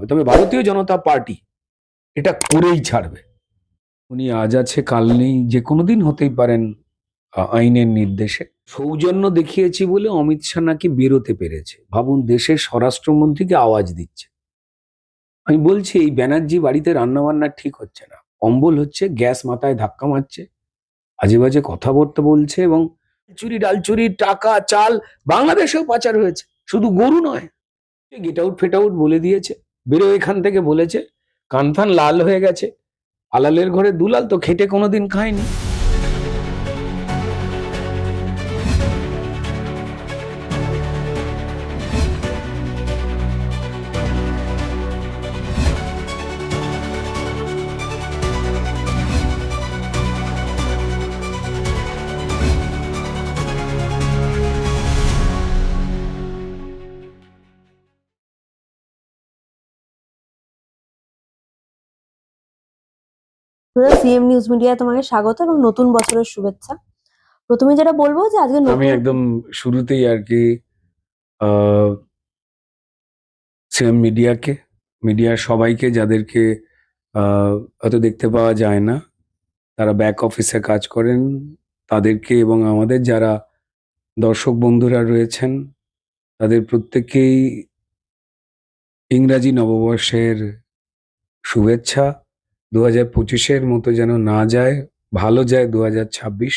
হবে, তবে ভারতীয় জনতা পার্টি এটা করেই ছাড়বে। উনি আজ আছে কাল নেই, যে কোনো দিন হতেই পারেন আইনের নির্দেশে। সৌজন্য দেখিয়েছি বলে অমিত শাহ নাকি বেরোতে পেরেছে। ভাবুন, দেশের স্বরাষ্ট্রমন্ত্রীকে আওয়াজ দিচ্ছে। আমি বলছি, এই ব্যানার্জি বাড়িতে রান্নাবান্না ঠিক হচ্ছে না, অম্বল হচ্ছে, গ্যাস মাথায় ধাক্কা মারছে, আজে বাজে কথাবার্তা বলছে, এবং চুরি ডাল চুরি, টাকা চাল বাংলাদেশেও পাচার হয়েছে, শুধু গরু নয়। গেট আউট ফেট আউট বলে দিয়েছে, বেরো এখান থেকে বলেছে, কান ফান লাল হয়ে গেছে। আলালের ঘরে দুলাল তো খেটে কোনোদিন খায়নি। সিএম নিউজ মিডিয়ায় তোমাকে স্বাগত এবং নতুন বছরের শুভেচ্ছা। প্রথমে যেটা বলবো যে আজকে আমি একদম শুরুতেই আর কি সিএম মিডিয়ার সবাইকে, যাদেরকে হয়তো দেখতে পাওয়া যায় না, তারা ব্যাক অফিসে কাজ করেন, তাদেরকে এবং আমাদের যারা দর্শক বন্ধুরা রয়েছেন তাদের প্রত্যেককেই ইংরাজি নববর্ষের শুভেচ্ছা। 2025-এর মতো যেন না যায়, ভালো যায় 2026,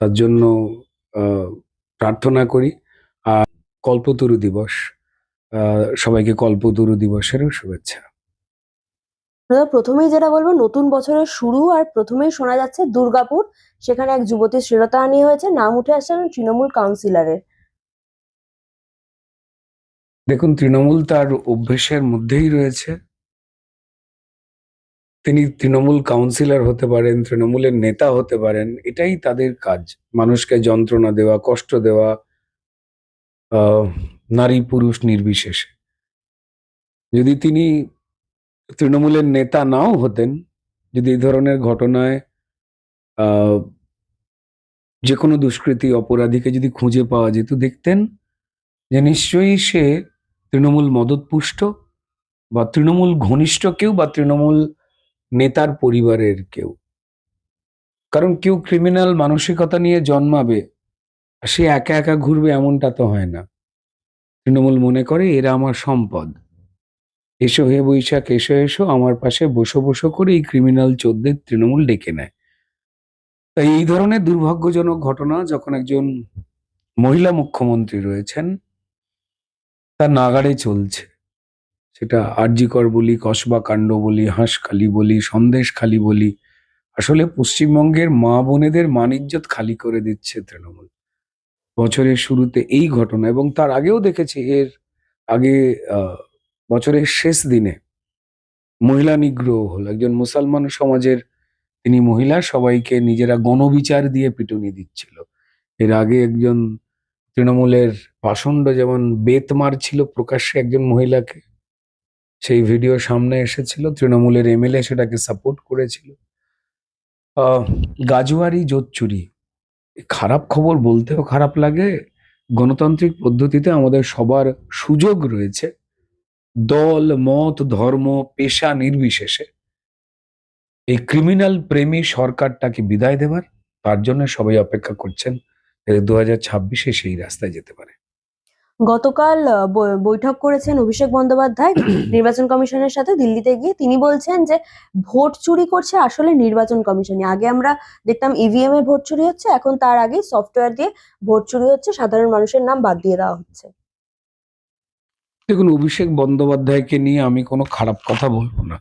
তার জন্য প্রার্থনা করি। আর কল্পতরু দিবস, সবাইকে কল্পতরু দিবসেরও শুভেচ্ছা। প্রথমেই যেটা বলবো নতুন বছরের শুরু, আর প্রথমেই শোনা যাচ্ছে দুর্গাপুর, সেখানে এক যুবতীর শ্লীলতাহানি হয়েছে, নাম উঠে আসছে তৃণমূল কাউন্সিলরের। দেখুন, তৃণমূল তার অভ্যেসের মধ্যেই রয়েছে। তিনি তৃণমূল কাউন্সিলর হতে পারেন, তৃণমূলের নেতা হতে পারেন, এটাই তাদের কাজ। মানুষকে যন্ত্রণা দেওয়া, কষ্ট দেওয়া, নারী পুরুষ নির্বিশেষে। যদি তিনি তৃণমূলের নেতা নাও হতেন, যদি এই ধরনের ঘটনায় যে কোনো দুষ্কৃতী অপরাধীকে যদি খুঁজে পাওয়া যেত, দেখতেন যে নিশ্চয়ই সে তৃণমূল মদতপুষ্ট বা তৃণমূল ঘনিষ্ঠ কেউ বা তৃণমূল নেতার পরিবারের কেউ। কারণ কেউ ক্রিমিনাল মানসিকতা নিয়ে জন্মাবে আর সে একা একা ঘুরবে এমনটা তো হয় না। তৃণমূল মনে করে এরা আমার সম্পদ, এসো হে বৈশাখ এসো এসো, আমার পাশে বসো বসো করে এই ক্রিমিনাল চোদ্দের তৃণমূল ডেকে নেয়। তাই এই ধরনের দুর্ভাগ্যজনক ঘটনা যখন একজন মহিলা মুখ্যমন্ত্রী রয়েছেন তার নাগাড়ে চলছে, সেটা আরজিকর বলি, কসবা কাণ্ড বলি, হাঁসখালি বলি, সন্দেশখালি বলি, আসলে পশ্চিমবঙ্গের মা বোনেদের মান ইজ্জত খালি করে দিচ্ছে তৃণমূল বছরের শুরুতে এই ঘটনা। এবং তার আগেও দেখেছি, এর আগে বছরের শেষ দিনে মহিলা নিগ্রহ হলো, একজন মুসলমান সমাজের তিনি মহিলা, সবাইকে নিজেরা গণবিচার দিয়ে পিটুনি দিচ্ছিল। এর আগে একজন তৃণমূলের পাষণ্ড যেমন বেত মারছিল প্রকাশ্যে একজন মহিলাকে, সেই ভিডিও সামনে এসেছিল, তৃণমূলের এমএলএ সেটাকে সাপোর্ট করেছিল। গাজুয়ারি জোচ্চুরি, খারাপ খবর বলতেও খারাপ লাগে। গণতান্ত্রিক পদ্ধতিতে আমাদের সবার সুযোগ রয়েছে দল মত ধর্ম পেশা নির্বিশেষে এই ক্রিমিনাল প্রেমী সরকারটাকে বিদায় দেবার। তার জন্য সবাই অপেক্ষা করছেন 2026-এ সেই রাস্তায় যেতে পারে। গতকাল বৈঠক করেছেন অভিষেক বন্দ্যোপাধ্যায় নির্বাচন কমিশনের সাথে দিল্লিতে গিয়ে। তিনি বলছেন যে ভোট চুরি করছে আসলে নির্বাচন কমিশনই। আগে আমরা দেখতাম ইভিএম এ ভোট চুরি হচ্ছে, এখন তার আগে সফটওয়্যার দিয়ে ভোট চুরি হচ্ছে, সাধারণ মানুষের নাম বাদ দিয়ে দেওয়া হচ্ছে। দেখুন, অভিষেক বন্দ্যোপাধ্যায়কে নিয়ে আমি কোনো খারাপ কথা বলবো না।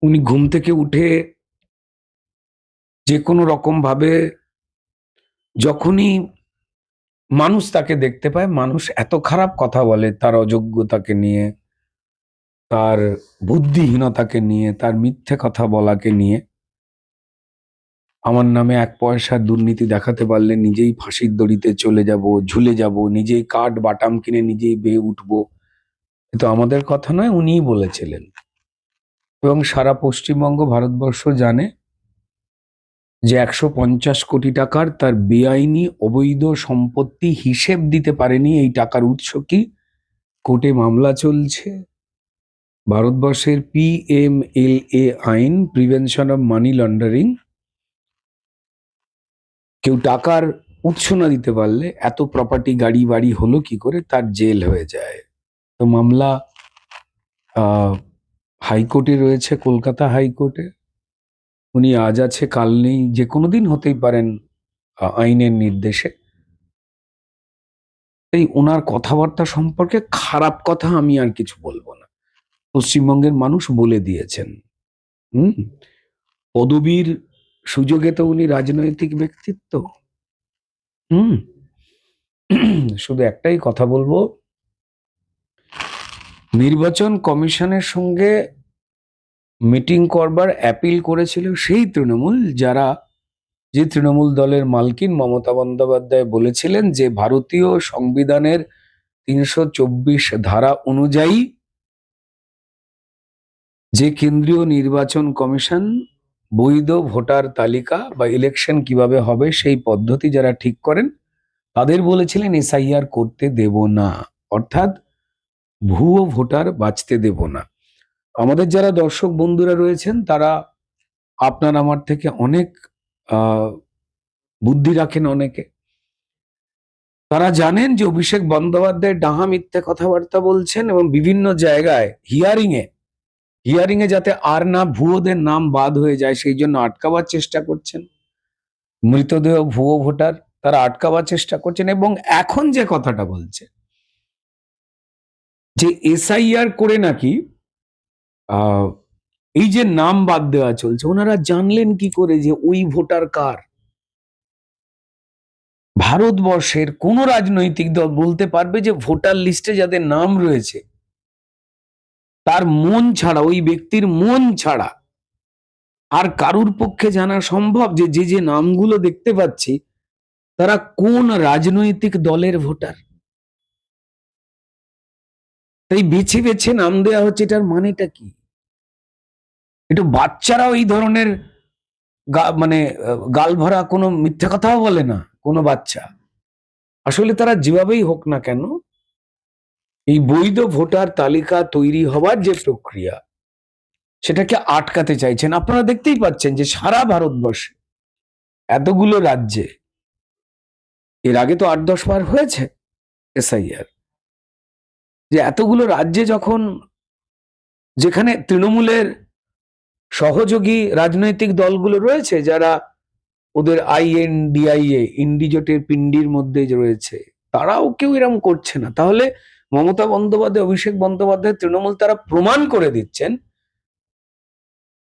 উনি ঘুম থেকে উঠে যে কোনো রকম ভাবে যখনই মানুষ তাকে দেখতে পায়, মানুষ এত খারাপ কথা বলে তার অযোগ্যতাকে নিয়ে, তার বুদ্ধিহীনতাকে নিয়ে, তার মিথ্যে কথা বলাকে নিয়ে। আমার নামে 1 পয়সার দুর্নীতি দেখাতে পারলে নিজেই ফাঁসির দড়িতে চলে যাব, ঝুলে যাব, নিজেই কাঠ বাটাম কিনে নিজেই বেয়ে উঠবো। কিন্তু আমাদের কথা নয়, উনিই বলেছিলেন। এবং সারা পশ্চিমবঙ্গ ভারতবর্ষ জানে যে 150 কোটি টাকার তার বেআইনি অবৈধ সম্পত্তি হিসেব দিতে পারেনি, এই টাকার উৎস কি কোর্টে মামলা চলছে। ভারতবর্ষের PMLA আইন, প্রিভেনশন অফ মানি লন্ডারিং, কেউ টাকার উৎস না দিতে পারলে এত প্রপার্টি গাড়ি বাড়ি হলো কি করে, তার জেল হয়ে যায়। তো মামলা হাইকোর্টে রয়েছে, কলকাতা হাইকোর্টে। উনি আজ আছে কাল নেই, যে কোনো দিন হতেই পারেন আইনের নির্দেশে। এই ওনার কথাবার্তা সম্পর্কে খারাপ কথা আমি আর কিছু বলবো না, পশ্চিমবঙ্গের মানুষ বলে দিয়েছেন। হুম, পদবীর সুযোগে তো উনি রাজনৈতিক ব্যক্তিত্ব। হুম, শুধু একটাই কথা বলবো, নির্বাচন কমিশনের সঙ্গে মিটিং করবার অ্যাপিল করেছিল সেই তৃণমূল, যে তৃণমূল দলের মালকিন মমতা বন্দ্যোপাধ্যায় বলেছিলেন যে ভারতীয় সংবিধানের 324 ধারা অনুযায়ী যে কেন্দ্রীয় নির্বাচন কমিশন বৈধ ভোটার তালিকা বা ইলেকশন কিভাবে হবে সেই পদ্ধতি যারা ঠিক করেন, তাদের বলেছিলেন SIR করতে দেব না, অর্থাৎ ভুয়ো ভোটার বাঁচতে দেব না। আমাদের যারা দর্শক বন্ধুরা রয়েছেন তারা আপনার আমার থেকে অনেক বুদ্ধি রাখেন, অনেকে তারা জানেন যে অভিষেক বন্দ্যোপাধ্যায় ডাহা মিথ্যে কথাবার্তা বলছেন এবং বিভিন্ন জায়গায় হিয়ারিং এ যাতে আর না ভুয়োদের নাম বাদ হয়ে যায় সেই জন্য আটকাবার চেষ্টা করছেন। মৃতদেহ ভুয়ো ভোটার তারা আটকাবার চেষ্টা করছেন, এবং এখন যে কথাটা বলছে যে SIR করে নাকি এই যে নাম বাদ দেওয়া চলছে, ওনারা জানলেন কি করে যে ওই ভোটার কার? ভারতবর্ষের কোন রাজনৈতিক দল বলতে পারবে যে ভোটার লিস্টে যাদের নাম রয়েছে তার মন ছাড়া, ওই ব্যক্তির মন ছাড়া আর কারুর পক্ষে জানা সম্ভব যে যে নামগুলো দেখতে পাচ্ছি তারা কোন রাজনৈতিক দলের ভোটার? তাই বেছে বেছে নাম দেওয়া হচ্ছে, এটার মানেটা কি? একটু বাচ্চারাও এই ধরনের মানে গাল ভরা কোনো মিথ্যা কথাও বলে না কোনো বাচ্চা। আসলে তারা যেভাবেই হোক না কেন, এই বৈধ ভোটার তালিকা তৈরি হবার যে প্রক্রিয়া সেটাকে আটকাতে চাইছেন। আপনারা দেখতেই পাচ্ছেন যে সারা ভারতবর্ষে এতগুলো রাজ্যে, এর আগে তো 8-10 বার হয়েছে SIR, যে এতগুলো রাজ্যে যখন, যেখানে তৃণমূলের সহযোগী রাজনৈতিক দলগুলো রয়েছে যারা ওদের INDIA ইন্ডিজোটের পিন্ডির মধ্যে যে রয়েছে, তারাও কেউ এরকম করছে না, তাহলে মমতা বন্দ্যোপাধ্যায়, অভিষেক বন্দ্যোপাধ্যায়, তৃণমূল তারা প্রমাণ করে দিচ্ছেন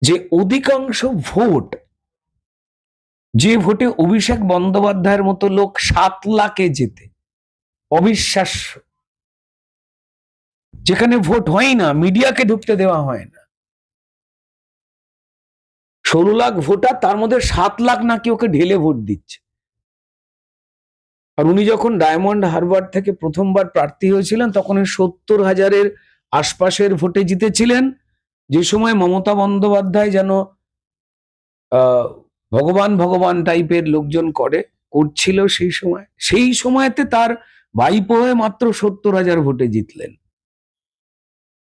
যে অধিকাংশ ভোট, যে ভোটে অভিষেক বন্দ্যোপাধ্যায়ের মতো লোক 7 লাখে জেতে, অবিশ্বাস্য, যেখানে ভোট হয় না, মিডিয়াকে ঢুকতে দেওয়া হয় না, 16 লাখ ভোটার, তার মধ্যে 7 লাখ নাকি ওকে ঢেলে ভোট দিচ্ছে। আর উনি যখন ডায়মন্ড হারবার থেকে প্রথমবার প্রার্থী হয়েছিলেন তখন 70,000-এর আশপাশের ভোটে জিতেছিলেন, যে সময় মমতা বন্দ্যোপাধ্যায় যেন ভগবান ভগবান টাইপের লোকজন করছিল সেই সময়তে তার ভাইপো হয়ে মাত্র 70,000 ভোটে জিতলেন।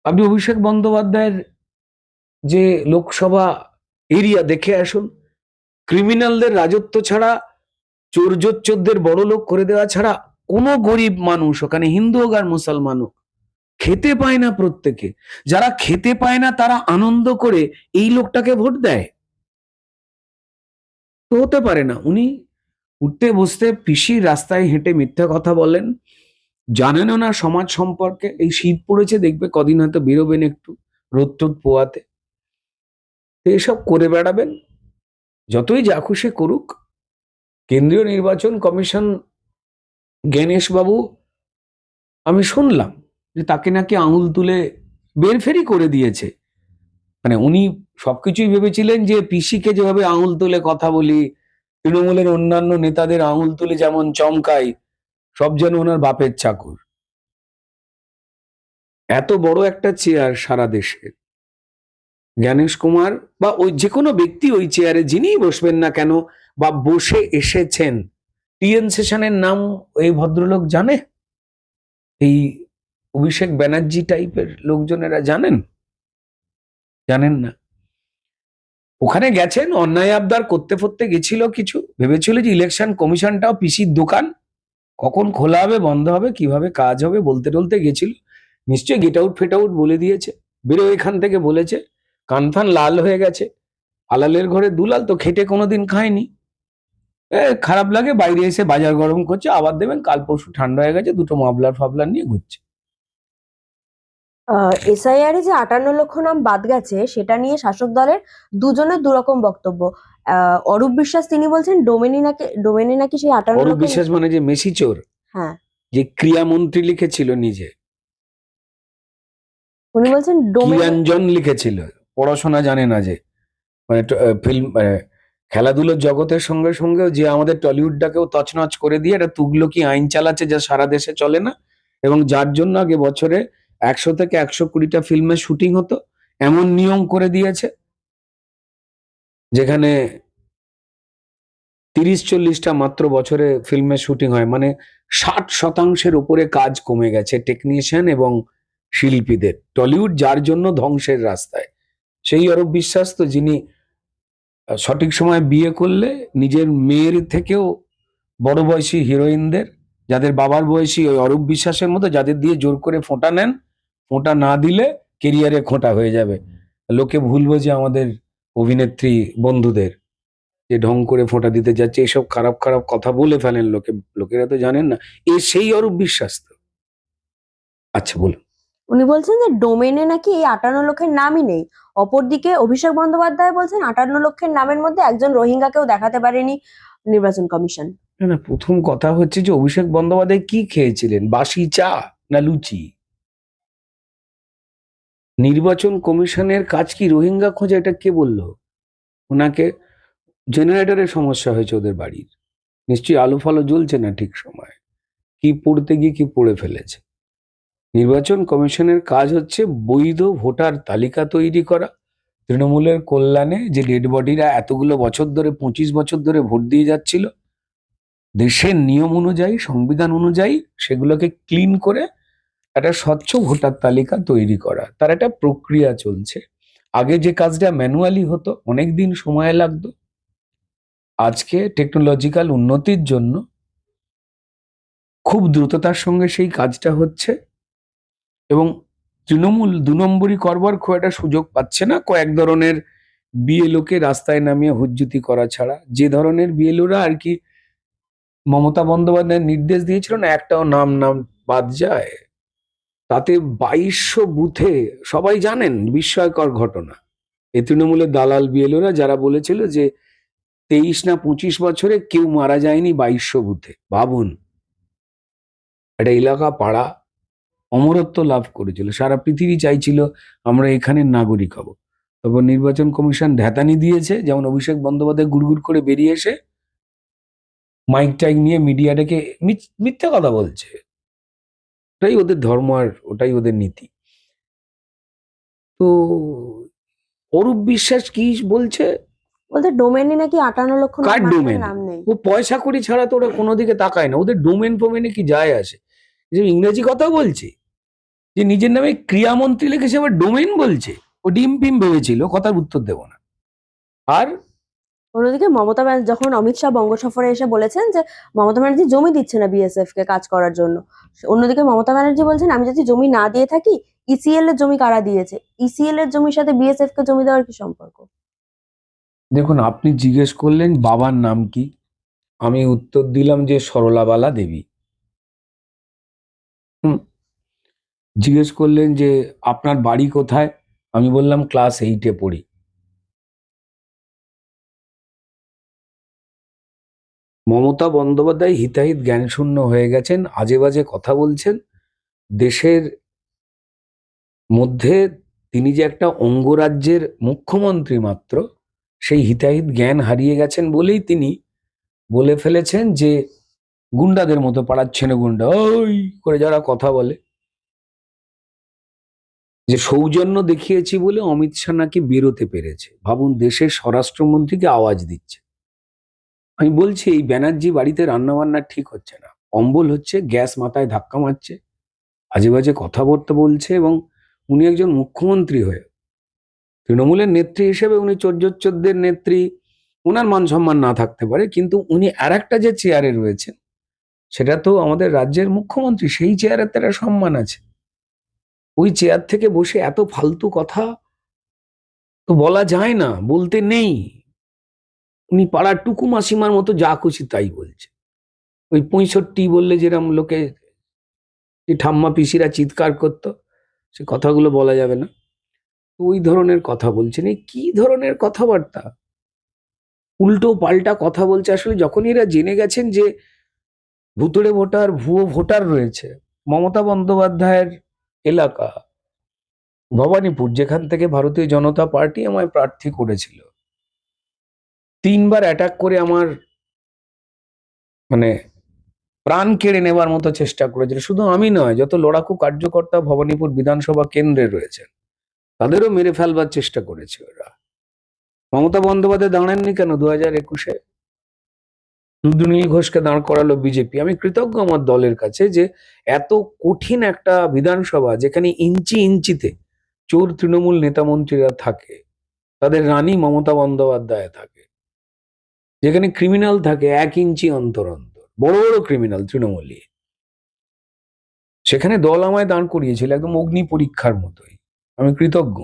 আপনি অভিষেক বন্দ্যোপাধ্যায়ের যে লোকসভা এরিয়া দেখে আসুন, ক্রিমিনালদের রাজত্ব ছাড়া, চোর জোচ্চোরদের বড় লোক করে দেওয়া ছাড়া কোনো গরিব মানুষ, ওখানে হিন্দু হোক আর মুসলমান হোক, খেতে পায় না। প্রত্যেকে যারা খেতে পায় না তারা আনন্দ করে এই লোকটাকে ভোট দেয়? তো হতে পারে না। উনি উঠতে বসতে পিসির রাস্তায় হেঁটে মিথ্যা কথা বলেন, জানেনও না সমাজ সম্পর্কে। এই শীত পড়েছে, দেখবে কদিন হয়তো বেরোবেন একটু রোদ টোদ পোয়াতে, তো এসব করে বেড়াবেন। যতই যা খুশি করুক, কেন্দ্রীয় নির্বাচন কমিশন, জ্ঞানেশ বাবু, আমি শুনলাম যে তাকে নাকি আঙুল তুলে বেরফেরি করে দিয়েছে। মানে উনি সবকিছুই ভেবেছিলেন যে পিসিকে যেভাবে আঙুল তুলে কথা বলি, তৃণমূলের অন্যান্য নেতাদের আঙুল তুলে যেমন চমকাই, সব যেন ওনার বাপের চাকর। এত বড় একটা চেয়ার সারা দেশে, জ্ঞানেশ কুমার বা ওই যে কোনো ব্যক্তি ওই চেয়ারে যিনিই বসবেন না কেন বা বসে এসেছেন, TN সেশনের নাম এই ভদ্রলোক জানে? এই অভিষেক ব্যানার্জি টাইপের লোকজনেরা জানেন? জানেন না। ওখানে গেছেন, অন্যায় আবদার করতে ফরতে গেছিল, কিছু ভেবেছিল যে ইলেকশন কমিশনটাও পিসির দোকান, কখন খোলা হবে বন্ধ হবে কিভাবে কাজ হবে বলতে টলতে গেছিল। নিশ্চয়ই গেট আউট ফেট আউট বলে দিয়েছে, বেরো এখান থেকে বলেছে, কান ফান লাল হয়ে গেছে। আলালের ঘরে দুলাল তো খেটে কোনোদিন খায়নি। খারাপ লাগে, বাইরে এসে বাজার গরম করছে, আবার দেবেন কাল পরশু ঠান্ডা হয়ে গেছে, দুটো মাফলার ফাফলার নিয়ে ঘুরছে। এসআইআর এ যে 58 লক্ষ নাম বাদ গেছে সেটা নিয়ে শাসক দলের দুজনের দুরকম বক্তব্য। অরূপ বিশ্বাস তিনি বলছেন ডোমেনে নাকি সেই 58 অরূপ লক্ষ। বিশ্বাস মানে যে মেসি চোর, হ্যাঁ, যে ক্রিয়ামন্ত্রী লিখেছিল নিজে, উনি বলছেন ডোমেনে। ক্রিয়াঞ্জন লিখেছিল, পড়াশোনা জানে না যে, মানে ফিল্ম খেলাধুলোর জগতের সঙ্গে সঙ্গেও যে আমাদের টলিউডটাকেও তছনছ করে দিয়ে একটা তুগলকি আইন চালাচ্ছে যা সারা দেশে চলে না, এবং যার জন্য আগে বছরে 100 থেকে 120টা ফিল্মের শুটিং হতো, এমন নিয়ম করে দিয়েছে যেখানে 30-40টা মাত্র বছরে ফিল্মের শুটিং হয়, মানে 60% উপরে কাজ কমে গেছে টেকনিশিয়ান এবং শিল্পীদের। টলিউড যার জন্য ধ্বংসের রাস্তায়। সেই অরূপ বিশ্বাস তো যিনি সঠিক সময় বিয়ে করলে নিজের মেয়ের থেকেও বড় বয়সী হিরোইনদের, যাদের বাবার বয়সী ওই অরূপ বিশ্বাসের মতো, যাদের দিয়ে জোর করে ফোঁটা নেন, ফোঁটা না দিলে কেরিয়ারে খোঁটা হয়ে যাবে, লোকে ভুলবো যে আমাদের অভিনেত্রী বন্ধুদের যে ঢং করে ফোঁটা দিতে যাচ্ছে, এসব খারাপ খারাপ কথা বলে ফেলেন লোকে, লোকেরা তো জানেন না। সেই অরূপ বিশ্বাস তো। আচ্ছা বলুন। উনি বলছেন যে ডোমেনে নাকি এই 58 লক্ষের নামই নেই। অপরদিকে অভিষেক বন্দ্যোপাধ্যায় বলছেন 58 লক্ষের নামের মধ্যে একজন রোহিঙ্গাকেও দেখাতে পারেনি নির্বাচন কমিশন। না না, প্রথম কথা হচ্ছে যে অভিষেক বন্দ্যোপাধ্যায় কি খেয়েছিলেন, বাসি চা না লুচি? নির্বাচন কমিশনের কাজ কি রোহিঙ্গা খোঁজা? এটা কে বললো ওনাকে? জেনারেটরের সমস্যা হয়েছে ওদের বাড়ির, নিশ্চয়ই আলো ফালো জ্বলছে না ঠিক সময়, কি পড়তে গিয়ে কি পড়ে ফেলেছে। নির্বাচন কমিশনের কাজ হচ্ছে বৈধ ভোটার তালিকা তৈরি করা, তৃণমূলের কল্যাণে যে ডেড বডিরা এতগুলো বছর ধরে 25 বছর ধরে ভোট দিয়ে যাচ্ছিল, দেশের নিয়ম অনুযায়ী সংবিধান অনুযায়ী সেগুলোকে ক্লিন করে একটা স্বচ্ছ ভোটার তালিকা তৈরি করা। তার একটা প্রক্রিয়া চলছে। আগে যে কাজটা ম্যানুয়ালি হতো, অনেক দিন সময় লাগতো, আজকে টেকনোলজিক্যাল উন্নতির জন্য খুব দ্রুততার সঙ্গে সেই কাজটা হচ্ছে, এবং তৃণমূল 2 নম্বরই করবার খুব একটা সুযোগ পাচ্ছে না। কয়েক ধরনের বিএলওকে রাস্তায় নামিয়ে হুজ্জুতি করা ছাড়া, যে ধরনের বিএলওরা আর কি মমতা বন্দ্যোপাধ্যায়ের নির্দেশ দিয়েছিল না, একটাও নাম নাম বাদ যায়, তাতে 2200 বুথে, সবাই জানেন বিস্ময়কর ঘটনা, এই তৃণমূলের দালাল বিএলওরা যারা বলেছিল যে 23 না 25 বছরে কেউ মারা যায়নি 2200 বুথে। ভাবুন, একটা এলাকা পাড়া অমরত্ব লাভ করেছিল, সারা পৃথিবী চাইছিল আমরা এখানের নাগরিক হব। তারপর নির্বাচন কমিশন ধ্যাতানি দিয়েছে, যেমন অভিষেক বন্দ্যোপাধ্যায় গুড়গুড় করে বেরিয়ে এসে মাইক টাইক নিয়ে মিডিয়াটাকে মিথ্যে কথা বলছে। ওটাই ওদের ধর্ম আর ওটাই ওদের নীতি। তো অরূপ বিশ্বাস কি বলছে? বলতে ডোমেনে নাকি 58 লক্ষ কার মানুষের ডোমেন? নাম নেই। ও পয়সা কড়ি ছাড়া তো ওরা কোনো দিকে তাকায় না, ওদের ডোমেন ফোমেনে কি যায় আসে? যে ইংরেজি কথা বলছে, যে নিজের নামে ক্রিয়ামন্ত্রী লিখেছে আবার ডোমেন বলছে, ও ডিম ফিম ভেবেছিল, কথার উত্তর দেব না। আর অন্যদিকে মমতা ব্যানার্জি যখন অমিত শাহ বঙ্গ সফরে এসে বলেছেন যে মমতা ব্যানার্জি জমি দিচ্ছে না বিএসএফ কে কাজ করার জন্য, অন্যদিকে মমতা ব্যানার্জি বলছেন আমি যদি জমি না দিয়ে থাকি, ইসিএল এর জমি কারা দিয়েছে? ইসিএল এর জমির সাথে বিএসএফ কে জমি দেওয়ার কি সম্পর্ক? দেখুন, আপনি জিজ্ঞেস করলেন বাবার নাম কি, আমি উত্তর দিলাম যে সরলাবালা দেবী। হুম। জিজ্ঞেস করলেন যে আপনার বাড়ি কোথায়, আমি বললাম ক্লাস 8-এ পড়ি। মমতা বন্দ্যোপাধ্যায় হিতাহিত জ্ঞানশূন্য হয়ে গেছেন, আজে বাজে কথা বলছেন। দেশের মধ্যে তিনি যে একটা অঙ্গরাজ্যের মুখ্যমন্ত্রী মাত্র, সেই হিতাহিত জ্ঞান হারিয়ে গেছেন বলেই তিনি বলে ফেলেছেন যে গুন্ডাদের মতো, পাড়ার ছেলে গুন্ডা ওই করে যারা কথা বলে, যে সৌজন্য দেখিয়েছি বলে অমিত শাহ নাকি বেরোতে পেরেছে। ভাবুন, দেশের স্বরাষ্ট্রমন্ত্রীকে আওয়াজ দিচ্ছে। আমি বলছি এই ব্যানার্জি বাড়িতে রান্না বান্না ঠিক হচ্ছে না, অম্বল হচ্ছে, গ্যাস মাথায় ধাক্কা মারছে, আজে বাজে কথাবার্তা বলছে, এবং উনি একজন মুখ্যমন্ত্রী হয়ে, তৃণমূলের নেত্রী হিসেবে উনি চোদ্দের নেত্রী, ওনার মান সম্মান না থাকতে পারে, কিন্তু উনি আর একটা যে চেয়ারে রয়েছেন সেটা তো আমাদের রাজ্যের মুখ্যমন্ত্রী, সেই চেয়ারের তারা সম্মান আছে। ওই চেয়ার থেকে বসে এত ফালতু কথা তো বলা যায় না, বলতে নেই। উনি পাড়ার টুকু মাসিমার মতো যা খুশি তাই বলছে। ওই 65 বললে যেরকম লোকে এই ঠাম্মা পিসিরা চিৎকার করতো, সে কথাগুলো বলা যাবে না। তো ওই ধরনের কথা বলছেন, এই কি ধরনের কথাবার্তা, উল্টো পাল্টা কথা বলছে। আসলে যখন এরা জেনে গেছেন যে ভুতুড়ে ভোটার, ভুয়ো ভোটার রয়েছে, মমতা বন্দ্যোপাধ্যায়ের এলাকা ভবানীপুর, যেখান থেকে ভারতীয় জনতা পার্টি আমায় প্রার্থী করেছিল, 3বার অ্যাটাক করে আমার মানে প্রাণ কেড়ে নেবার মতো চেষ্টা করেছিল। শুধু আমি নয়, যত লড়াকু কার্যকর্তা ভবানীপুর বিধানসভা কেন্দ্রে রয়েছেন তাদেরও মেরে ফেলবার চেষ্টা করেছে ওরা। মমতা বন্দ্যোপাধ্যায় দাঁড়াননি কেন 2021-এ? রুদ্রনীল ঘোষকে দাঁড় করালো বিজেপি। আমি কৃতজ্ঞ আমার দলের কাছে যে এত কঠিন একটা বিধানসভা, যেখানে ইঞ্চি ইঞ্চিতে চোর তৃণমূল নেতা মন্ত্রীরা থাকে, তাদের রানী মমতা বন্দ্যোপাধ্যায় থাকে, যেখানে ক্রিমিনাল থাকে 1 ইঞ্চি অন্তর অন্তর, বড় বড় ক্রিমিনাল তৃণমূলী, সেখানে দল আমায় দাঁড় করিয়েছিল একদম অগ্নি পরীক্ষার মতোই। আমি কৃতজ্ঞ।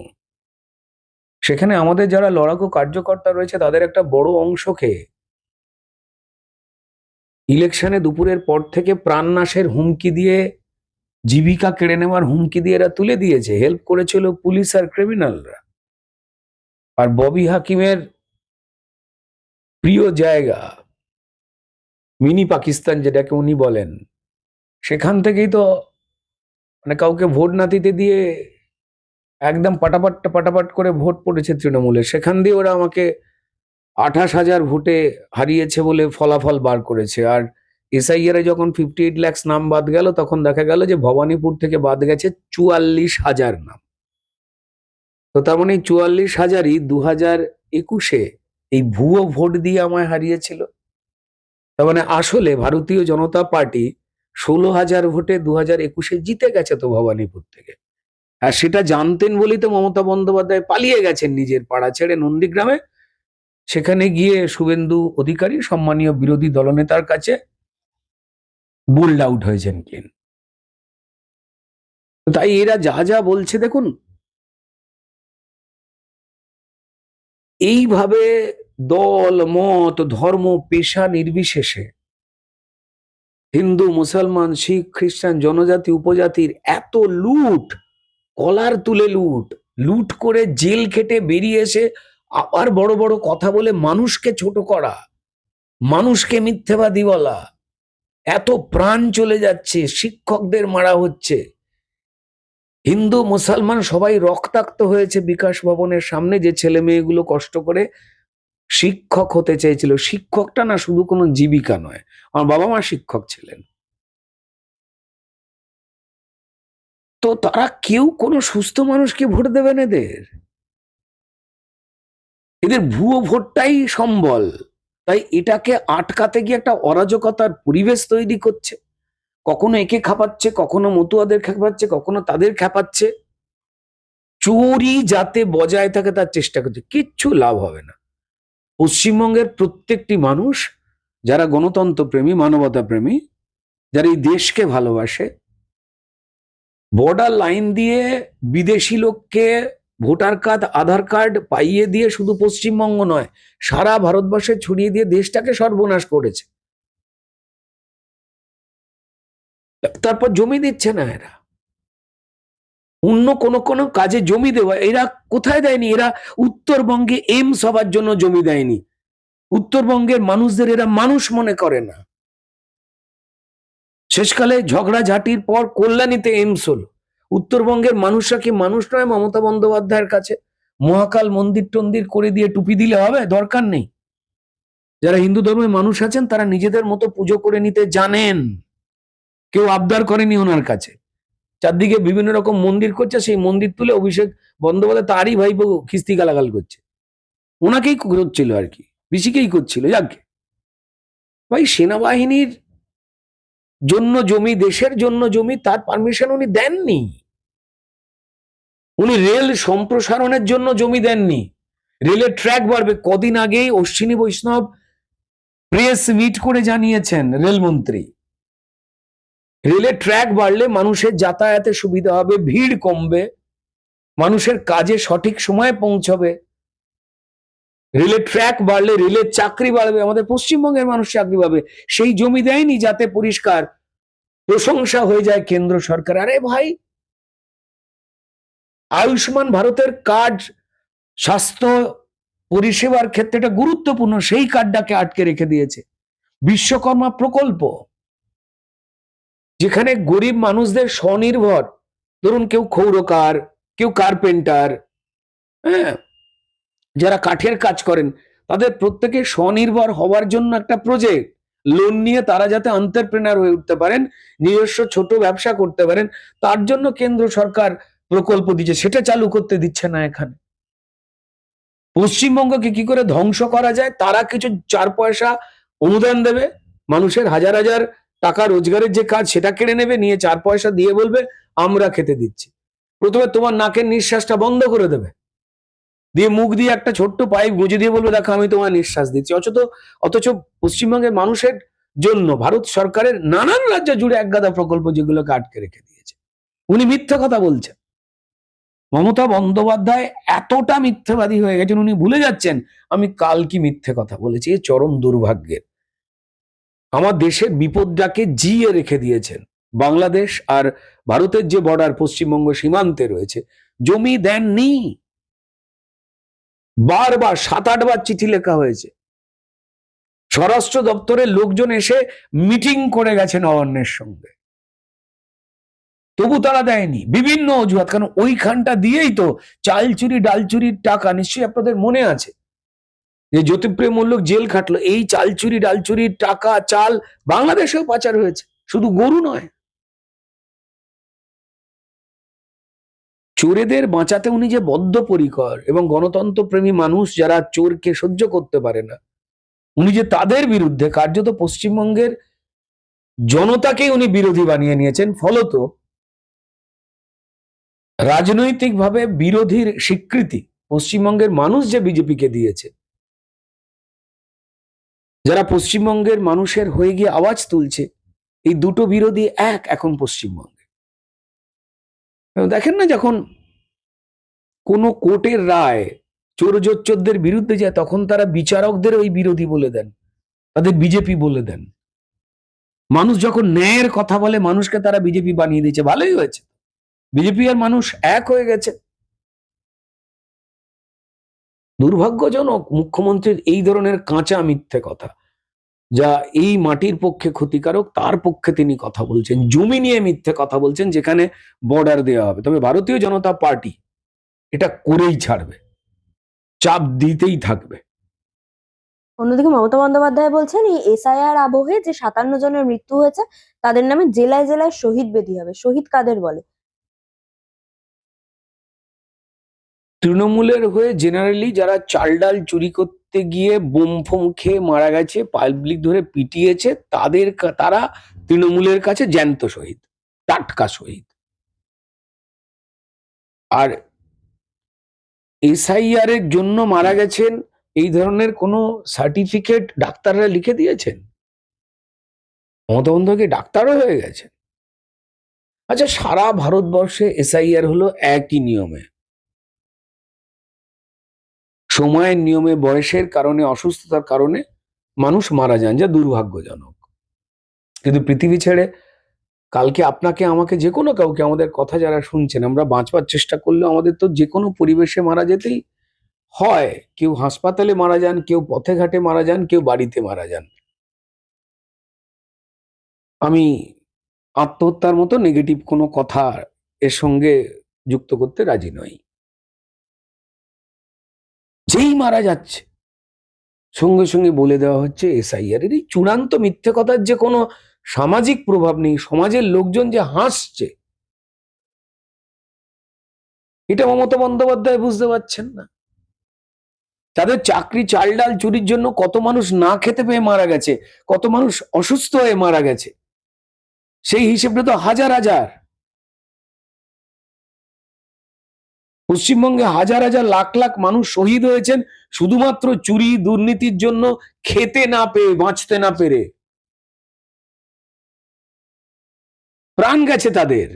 সেখানে আমাদের যারা লড়াকু কার্যকর্তা রয়েছে তাদের একটা বড় অংশকে ইলেকশনে দুপুরের পর থেকে প্রাণনাশের হুমকি দিয়ে, জীবিকা কেড়ে নেওয়ার হুমকি দিয়ে এরা তুলে দিয়েছে। হেল্প করেছিল পুলিশ আর ক্রিমিনালরা। আর ববি হাকিমের প্রিয় জায়গা মিনি পাকিস্তান যেটাকে উনি বলেন, সেখান থেকেই তো মানে কাউকে ভোট না দিতে দিয়ে একদম পাটাপাট পাটাপাট করে ভোট পড়েছে তৃণমূলের। সেখান দিয়ে ওরা আমাকে 28,000 ভোটে হারিয়েছে বলে ফলাফল বার করেছে। আর এসআইআর এ যখন 58 লাখ নাম বাদ গেল, তখন দেখা গেল যে ভবানীপুর থেকে বাদ গেছে 44,000 নাম। তো তার মানে এই 44,000ই 2021-এ এই ভুয়ো ভোট দিয়ে আমায় হারিয়েছিল। তার মানে আসলে ভারতীয় জনতা পার্টি 16,000 ভোটে 2021-এ জিতে গেছে তো ভবানীপুর থেকে। আর সেটা জানতেন বলেই তো মমতা বন্দ্যোপাধ্যায় পালিয়ে গেছেন নিজের পাড়া ছেড়ে নন্দীগ্রামে। সেখানে গিয়ে শুভেন্দু অধিকারী, সম্মানীয় বিরোধী দলনেতার কাছে বোল্ড আউট হয়েছেন ক্লিন। তাই এরা যা যা বলছে দেখুন, এইভাবে দল মত ধর্ম পেশা নির্বিশেষে হিন্দু মুসলমান শিখ খ্রিস্টান জনজাতি উপজাতির এত লুট, কলার তুলে লুট, লুট করে জেল খেটে বেরিয়ে এসে আবার বড় বড় কথা বলে মানুষকে ছোট করা, মানুষকে মিথ্যেবাদী বলা, এত প্রাণ চলে যাচ্ছে, শিক্ষকদের মারা হচ্ছে, হিন্দু মুসলমান সবাই রক্তাক্ত হয়েছে বিকাশ ভবনের সামনে, যে ছেলে মেয়েগুলো কষ্ট করে শিক্ষক হতে চেয়েছিল। শিক্ষকটা না শুধু কোনো জীবিকা নয়, আমার বাবা মা শিক্ষক ছিলেন। তো তারা কেউ কোনো সুস্থ মানুষকে ভোট দেবেন? এদের এদের ভুয়ো ভোটটাই সম্বল। তাই এটাকে আটকাতে গিয়ে একটা অরাজকতার পরিবেশ তৈরি করছে। কখনো একে খাপাচ্ছে, কখনো মতুয়াদের খেপাচ্ছে, কখনো তাদের খেপাচ্ছে। চোরই যাতে বজায় থাকে তার চেষ্টা করছে, কিচ্ছু লাভ হবে না। পশ্চিমবঙ্গের প্রত্যেকটি মানুষ যারা গণতন্ত্র প্রেমী, মানবতা প্রেমী, যারা এই দেশকে ভালোবাসে, বর্ডার লাইন দিয়ে বিদেশি লোককে ভোটার কার্ড আধার কার্ড পাইয়ে দিয়ে শুধু পশ্চিমবঙ্গ নয়, সারা ভারতবর্ষে ছড়িয়ে দিয়ে দেশটাকে সর্বনাশ করেছে। তারপর জমি দিচ্ছে না এরা, অন্য কোনো কোনো কাজে জমি দেওয়া এরা কোথায় দেয়নি? এরা উত্তরবঙ্গে এইমস হবার জন্য জমি দেয়নি। উত্তরবঙ্গের মানুষদের এরা মানুষ মনে করে না। শেষকালে ঝগড়াঝাটির পর কল্যাণীতে এইমস হলো। উত্তরবঙ্গের মানুষরা কি মানুষ নয় মমতা বন্দ্যোপাধ্যায়ের কাছে? মহাকাল মন্দির টন্দির করে দিয়ে টুপি দিলে হবে? দরকার নেই। যারা হিন্দু ধর্মের মানুষ আছেন তারা নিজেদের মতো পুজো করে নিতে জানেন। কেউ আবদার করেনি ওনার কাছে। চারদিকে বিভিন্ন রকম মন্দির করছে, সেই মন্দির তুলে অভিষেক বন্দ্যোপাধ্যায় তারই ভাইপো খিস্তি গালাগাল করছে, ওনাকেই করছিল আর কি, পিসিকেই করছিল। যাক ভাই, সেনাবাহিনীর জন্য জমি, দেশের জন্য জমি, তার পারমিশন উনি দেননি। উনি রেল সম্প্রসারণের জন্য জমি দেননি। রেলের ট্র্যাক বাড়বে। কদিন আগেই অশ্বিনী বৈষ্ণব প্রেস মিট করে জানিয়েছেন রেলমন্ত্রী, রেলের ট্র্যাক বাড়লে মানুষের যাতায়াতে সুবিধা হবে, ভিড় কমবে, মানুষের কাজে সঠিক সময়ে পৌঁছবে। রেলের ট্র্যাক বাড়লে রেলের চাকরি বাড়বে, আমাদের পশ্চিমবঙ্গের মানুষ চাকরি পাবে। সেই জমি দেয়নি যাতে পরিষ্কার প্রশংসা হয়ে যায় কেন্দ্র সরকার। আরে ভাই, আয়ুষ্মান ভারতের কার্ড স্বাস্থ্য পরিষেবার ক্ষেত্রে এটা গুরুত্বপূর্ণ, সেই কার্ডটাকে আটকে রেখে দিয়েছে। বিশ্বকর্মা প্রকল্প, যেখানে গরিব মানুষদের স্বনির্ভর, ধরুন কেউ ক্ষৌরকার, কেউ কার্পেন্টার, হ্যাঁ, যারা কাঠের কাজ করেন, তাদের প্রত্যেকে স্বনির্ভর হওয়ার জন্য একটা প্রজেক্ট, লোন নিয়ে তারা যাতে এন্টারপ্রেনার হয়ে উঠতে পারেন, নিজস্ব ছোট ব্যবসা করতে পারেন, তার জন্য কেন্দ্র সরকার প্রকল্প দিচ্ছে। সেটা চালু করতে দিচ্ছে না এখানে। পশ্চিমবঙ্গকে কি করে ধ্বংস করা যায়, তারা কিছু 4 পয়সা অনুদান দেবে, মানুষের হাজার হাজার টাকা রোজগারের যে কাজ সেটা কেড়ে নেবে, নিয়ে 4 পয়সা দিয়ে বলবে আমরা খেতে দিচ্ছি। প্রথমে তোমার নাকের নিঃশ্বাসটা বন্ধ করে দেবে, দিয়ে মুখ দিয়ে একটা ছোট্ট পাইপ গুঁজে দিয়ে বলবে দেখো আমি তোমার নিঃশ্বাস দিচ্ছি। অথচ পশ্চিমবঙ্গের মানুষের জন্য ভারত সরকারের নানান রাজ্য জুড়ে একগাদা প্রকল্প যেগুলোকে আটকে রেখে দিয়েছে। উনি মিথ্যে কথা বলছেন। মমতা বন্দ্যোপাধ্যায় এতটা মিথ্যেবাদী হয়ে গেছেন, উনি ভুলে যাচ্ছেন আমি কাল কি মিথ্যে কথা বলেছি। এ চরম দুর্ভাগ্যের। আমার দেশের বিপদটাকে জিয়ে রেখে দিয়েছেন। বাংলাদেশ আর ভারতের যে বর্ডার পশ্চিমবঙ্গ সীমান্তে রয়েছে, জমি দেননি। বারবার 7-8 বার চিঠি লেখা হয়েছে, স্বরাষ্ট্র দপ্তরের লোকজন এসে মিটিং করে গেছে নবান্নের সঙ্গে, তবু তারা দেয়নি। বিভিন্ন অজুহাত, কারণ ওইখানটা দিয়েই তো চাল চুরি ডাল চুরির টাকা, নিশ্চয়ই আপনাদের মনে আছে যে জ্যোতিপ্রিয় মল্লিক জেল খাটলো, এই চাল চুরি ডাল চুরির টাকা, চাল বাংলাদেশেও পাচার হয়েছে, শুধু গরু নয়। চোরেদের বাঁচাতে উনি যে বদ্ধপরিকর, এবং গণতন্ত্র প্রেমী মানুষ যারা চোরকে সহ্য করতে পারে না, উনি যে তাদের বিরুদ্ধে কার্যত পশ্চিমবঙ্গের জনতাকেই উনি বিরোধী বানিয়ে নিয়েছেন। ফলত রাজনৈতিকভাবে বিরোধীর স্বীকৃতি পশ্চিমবঙ্গের মানুষ যে বিজেপিকে দিয়েছে, যারা পশ্চিমবঙ্গের মানুষের হয়ে গিয়ে আওয়াজ তুলছে, এই দুটো বিরোধী এক এখন পশ্চিমবঙ্গে। দেখেন না, যখন কোনো কোর্টের রায় চোর জোচ্চোরদের বিরুদ্ধে যায়, তখন তারা বিচারকদের ওই বিরোধী বলে দেন, তাদের বিজেপি বলে দেন। মানুষ যখন ন্যায়ের কথা বলে, মানুষকে তারা বিজেপি বানিয়ে দিয়েছে। ভালোই হয়েছে, বিজেপি আর মানুষ এক হয়ে গেছে। দুর্ভাগ্যজনক মুখ্যমন্ত্রীর এই ধরনের কাঁচা মিথ্যে কথা, যা এই মাটির পক্ষে ক্ষতিকারক, তার পক্ষে তিনি কথা বলছেন। জমি নিয়ে মিথ্যে কথা বলছেন, যেখানে বর্ডার দেওয়া হবে। তবে ভারতীয় জনতা পার্টি এটা করেই ছাড়বে, চাপ দিতেই থাকবে। অন্যদিকে মমতা বন্দ্যোপাধ্যায় বলছেন এই এসআইআর আবহে যে 57 জনের মৃত্যু হয়েছে তাদের নামে জেলায় জেলায় শহীদ বেদি হবে। শহীদ কাদের বলে? তৃণমূলের হয়ে জেনারেলি যারা চাল ডাল চুরি করতে গিয়ে বোম ফোম খেয়ে মারা গেছে, পাবলিক ধরে পিটিয়েছে, তারা তৃণমূলের কাছে জ্যান্ত শহীদ, টাটকা শহীদ। আর এসআইআর এর জন্য মারা গেছেন, এই ধরনের কোনো সার্টিফিকেট ডাক্তাররা লিখে দিয়েছেন? মমতা বন্দ্যোপাধ্যায় ডাক্তারও হয়ে গেছে। আচ্ছা, সারা ভারতবর্ষে এসআইআর হলো একই নিয়মে, সময়ের নিয়মে, বয়সের কারণে, অসুস্থতার কারণে মানুষ মারা যান, যা দুর্ভাগ্যজনক। কিন্তু পৃথিবী ছেড়ে কালকে আপনাকে আমাকে, যে কোনো কাউকে, আমাদের কথা যারা শুনছেন, আমরা বাঁচবার চেষ্টা করলেও আমাদের তো যে কোনো পরিবেশে মারা যেতেই হয়। কেউ হাসপাতালে মারা যান, কেউ পথে ঘাটে মারা যান, কেউ বাড়িতে মারা যান। আমি আত্মহত্যার মতো নেগেটিভ কোনো কথা এর সঙ্গে যুক্ত করতে রাজি নই। যেই মারা যাচ্ছে সঙ্গে সঙ্গে বলে দেওয়া হচ্ছে এসআইআর। এর এই চূড়ান্ত মিথ্যে কথার যে কোনো সামাজিক প্রভাব নেই, সমাজের লোকজন যে হাসছে, এটা মমতা বন্দ্যোপাধ্যায় বুঝতে পারছেন না। তাদের চাকরি, চাল ডাল চুরির জন্য কত মানুষ না খেতে পেয়ে মারা গেছে, কত মানুষ অসুস্থ হয়ে মারা গেছে, সেই হিসেবটা তো হাজার হাজার। পশ্চিমবঙ্গে হাজার হাজার লাখ লাখ মানুষ শহীদ হয়েছেন শুধুমাত্র চুরি দুর্নীতির জন্য, খেতে না পেয়ে, বাঁচতে না পেরে। প্রাণ গেছে তাদের।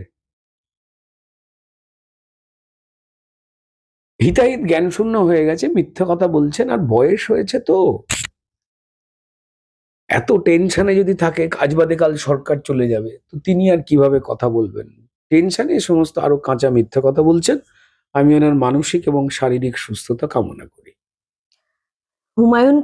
হিতাহিত জ্ঞান শূন্য হয়ে গেছে, মিথ্যা কথা বলছেন। আর বয়স হয়েছে তো, এত টেনশনে যদি থাকে, কাজ বাদে কাল সরকার চলে যাবে, তো তিনি আর কিভাবে কথা বলবেন? টেনশনে সমস্ত আরো কাঁচা মিথ্যা কথা বলছেন। আমি ওনার মানসিক এবং শারীরিক সুস্থতা কামনা করি। হুমায়ুন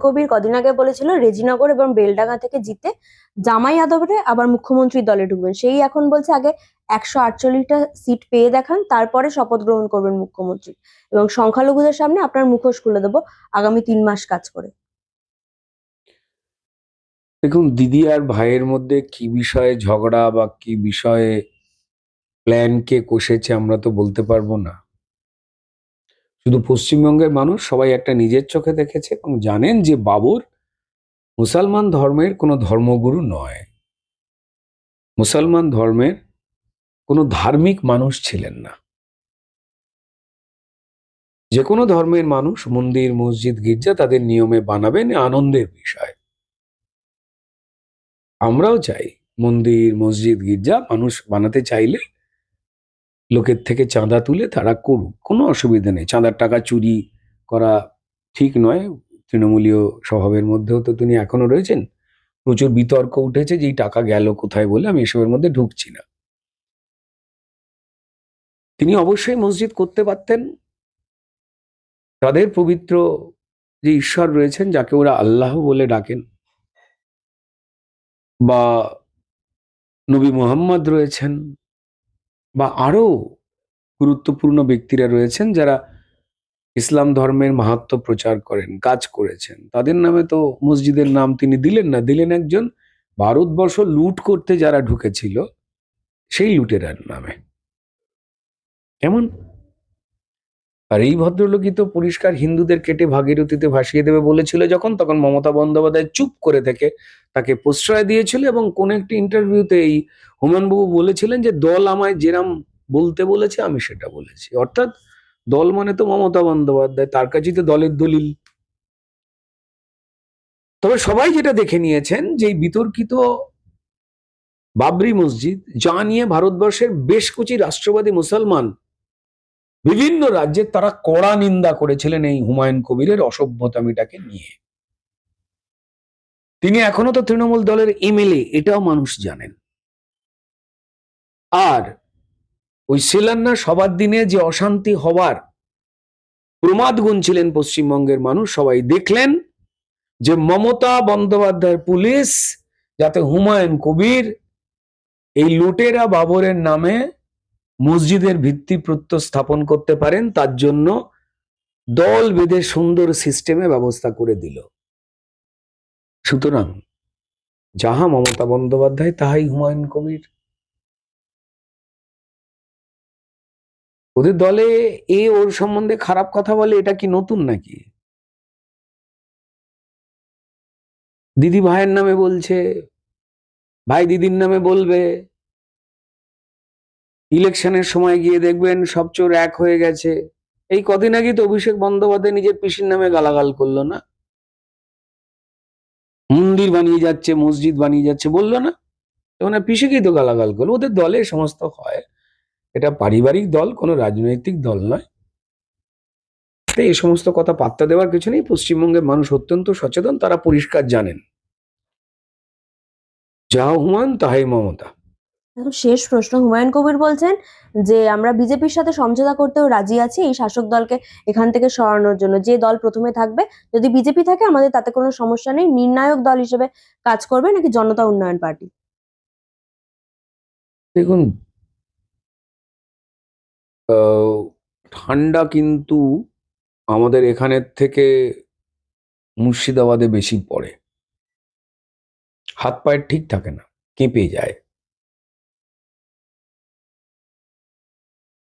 কবির কদিন আগে বলেছিল রেজিনগর এবং বেলডাঙ্গা থেকে জিতে জামাই আদরে আবার মুখ্যমন্ত্রীর দলে ঢুকবেন, সেই এখন বলছে আগে 148টা সিট পেয়ে দেখান, তারপরে শপথ গ্রহণ করবেন মুখ্যমন্ত্রী, এবং সংখ্যালঘুদের সামনে আপনার মুখোশ খুলে দেবো আগামী 3 মাস কাজ করে। দেখুন, দিদি আর ভাইয়ের মধ্যে কি বিষয়ে ঝগড়া বা কি বিষয়ে প্ল্যান কে কষেছে আমরা তো বলতে পারবো না। শুধু পশ্চিমবঙ্গের মানুষ সবাই একটা নিজের চোখে দেখেছে এবং জানেন যে বাবর মুসলমান ধর্মের কোনো ধর্মগুরু নয়, মুসলমান ধর্মের কোনো ধার্মিক মানুষ ছিলেন না। যে কোনো ধর্মের মানুষ মন্দির মসজিদ গির্জা তাদের নিয়মে বানাবেন, আনন্দের বিষয়। আমরাও চাই মন্দির মসজিদ গির্জা মানুষ বানাতে চাইলে লোকের থেকে চাঁদা তুলে তারা করুক, কোনো অসুবিধা নেই। চাঁদার টাকা চুরি করা ঠিক নয়। তৃণমূলীয় স্বভাবের মধ্যেও তো তিনি এখনো রয়েছেন। প্রচুর বিতর্ক উঠেছে যে এই টাকা গেল কোথায় বলে, আমি এসবের মধ্যে ঢুকছি না। তিনি অবশ্যই মসজিদ করতে পারতেন। তাদের পবিত্র যে ঈশ্বর রয়েছেন, যাকে ওরা আল্লাহ বলে ডাকেন, বা নবী মোহাম্মদ রয়েছেন, বা আরো গুরুত্বপূর্ণ ব্যক্তিরা রয়েছেন যারা ইসলাম ধর্মের মাহাত্ম্য প্রচার করেন, কাজ করেছেন, তাদের নামে তো মসজিদের নাম তিনি দিলেন না, দিলেন একজন ভারতবর্ষ লুট করতে যারা ঢুকেছিল সেই লুটেরার নামে। কেমন? আর এই ভদ্রলোকই তো পরিষ্কার হিন্দুদের কেটে ভাগীরথীতে ভাসিয়ে দেবে বলেছিল যখন, তখন মমতা বন্দ্যোপাধ্যায় চুপ করে থেকে তাকে প্রশ্রয় দিয়েছিল। এবং কোন একটি ইন্টারভিউতে এই হুমায়ুনবাবু বলেছিলেন যে দল আমায় যেরাম বলতে বলেছে আমি সেটা বলেছি। অর্থাৎ দল মানে তো মমতা বন্দ্যোপাধ্যায়, তার কাছেই তো দলের দলিল। তবে সবাই যেটা দেখে নিয়েছেন যে এই বিতর্কিত বাবরি মসজিদ, যা নিয়ে ভারতবর্ষের বেশ কিছু রাষ্ট্রবাদী মুসলমান বিভিন্ন রাজ্যে তারা কড়া নিন্দা করেছিলেন এই হুমায়ুন কবিরের অসভ্যতামিটাকে নিয়ে। তিনি এখনো তো তৃণমূল দলের এমএলএ, এটাও মানুষ জানেন। আর ওই শিলান্যাস সবার দিনে যে অশান্তি হওয়ার প্রমাদ গুনছিলেন পশ্চিমবঙ্গের মানুষ, সবাই দেখলেন যে মমতা বন্দ্যোপাধ্যায়ের পুলিশ যাতে হুমায়ুন কবির এই লুটেরা বাবরের নামে মসজিদের ভিত্তি প্রত্যয় স্থাপন করতে পারেন, তার জন্য দল বেঁধে সুন্দর সিস্টেমে ব্যবস্থা করে দিল। সুতরাং যাহা মমতা বন্দ্যোপাধ্যায় তাহাই হুমায়ুন কবির। ওদের দলে ওর সম্বন্ধে খারাপ কথা বলে, এটা কি নতুন নাকি? দিদি ভাইয়ের নামে বলছে, ভাই দিদির নামে বলবে। ইলেকশনের সময় গিয়ে দেখবেন সব চোর এক হয়ে গেছে। এই কদিন আগে তো অভিষেক বন্দ্যোপাধ্যায় নিজের পিসির নামে গালাগাল করলো না? মন্দির বানিয়ে যাচ্ছে, মসজিদ বানিয়ে যাচ্ছে বললো না? ওনার পিসিকেই তো গালাগাল করলো। ওদের দলে সমস্ত হয়, এটা পারিবারিক দল, কোনো রাজনৈতিক দল নয়। তাই এই সমস্ত কথা পাত্তা দেওয়ার কিছু নেই। পশ্চিমবঙ্গের মানুষ অত্যন্ত সচেতন, তারা পরিষ্কার জানেন যা হুমায়ুন তাহাই মমতা। এখন শেষ প্রশ্ন, হুমায়ুন কবির বলছেন যে আমরা বিজেপির সাথে সমঝোতা করতেও রাজি আছি এই শাসক দলকে এখান থেকে সরানোর জন্য, যে দল প্রথমে থাকবে, যদি বিজেপি থাকে আমাদের তাতে কোনো সমস্যা নেই, নির্ণায়ক দল হিসেবে কাজ করবে নাকি জনতা উন্নয়ন পার্টি। দেখুন, ঠান্ডা কিন্তু আমাদের এখানের থেকে মুর্শিদাবাদে বেশি পড়ে। হাত পায়ের ঠিক থাকে না, কেঁপে যায়।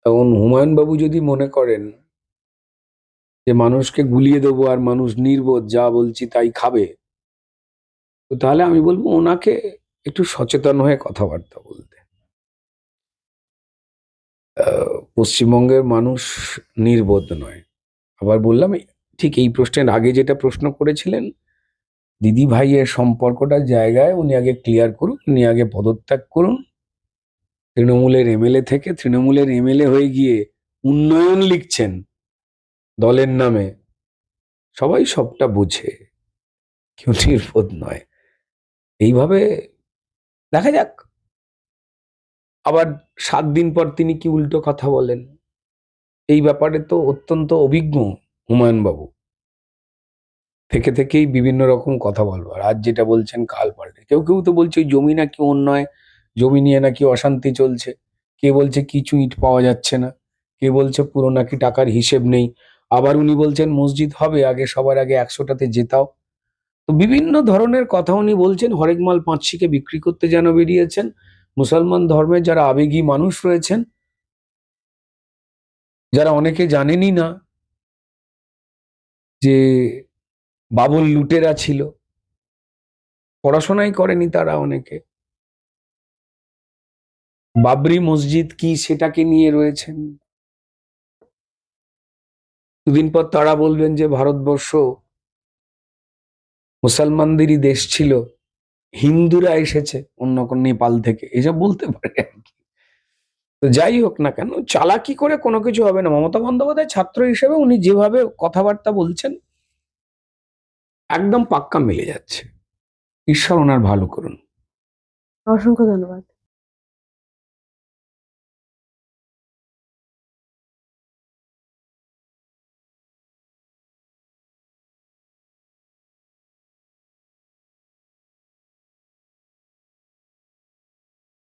এখন হুমায়ুন বাবু যদি মনে করেন যে মানুষকে গুলিয়ে দেবো আর মানুষ নির্বোধ যা বলছি তাই খাবে, তো তাহলে আমি বলবো ওনাকে একটু সচেতন হয়ে কথাবার্তা বলতে। পশ্চিমবঙ্গের মানুষ নির্বোধ নয়। আবার বললাম, ঠিক এই প্রশ্নের আগে যেটা প্রশ্ন করেছিলেন, দিদি ভাইয়ের সম্পর্কটার জায়গায় উনি আগে ক্লিয়ার করুন, উনি আগে পদত্যাগ করুন। তৃণমূলের এমএলএ থেকে তৃণমূলের এমএলএ হয়ে গিয়ে উন্নয়ন লিখছেন দলের নামে। সবাই সবটা বুঝে, কেউ নির্বোধ নয়। এইভাবে দেখা যাক। আবার 7 দিন পর তিনি কি উল্টো কথা বলেন, এই ব্যাপারে তো অত্যন্ত অভিজ্ঞ হুমায়ুন বাবু। থেকে থেকেই বিভিন্ন রকম কথা বলবার, আজ যেটা বলছেন কাল পাল্টে। কেউ কেউ তো বলছে ওই জমি নাকি অন্যায়, জমি নিয়ে নাকি অশান্তি চলছে। কে বলছে কিছু ইট পাওয়া যাচ্ছে না, কে বলছে পুরো নাকি টাকার হিসেব নেই। আবার উনি বলছেন মসজিদ হবে, আগে সবার আগে 100টাতে জেতাও। তো বিভিন্ন ধরনের কথা উনি বলছেন। হরেক মাল পাঁচশিকে বিক্রি করতে যেন বেরিয়েছেন। মুসলমান ধর্মের যারা আবেগী মানুষ রয়েছেন, যারা অনেকে জানেনই না যে বাবুল লুটেরা ছিল, পড়াশোনাই করেনি তারা অনেকে, বাবরি মসজিদ কি সেটাকে নিয়ে রয়েছেন। দুদিন পর তারা বলবেন যে ভারতবর্ষ মুসলমানদেরই দেশ ছিল, হিন্দুরা এসেছে অন্য কোন নেপাল থেকে, এসব বলতে পারে আর কি। তো যাই হোক না কেন, চালাকি করে কোনো কিছু হবে না। মমতা বন্দ্যোপাধ্যায় ছাত্র হিসেবে উনি যেভাবে কথাবার্তা বলছেন, একদম পাক্কা মিলে যাচ্ছে। ঈশ্বর ওনার ভালো করুন। অসংখ্য ধন্যবাদ।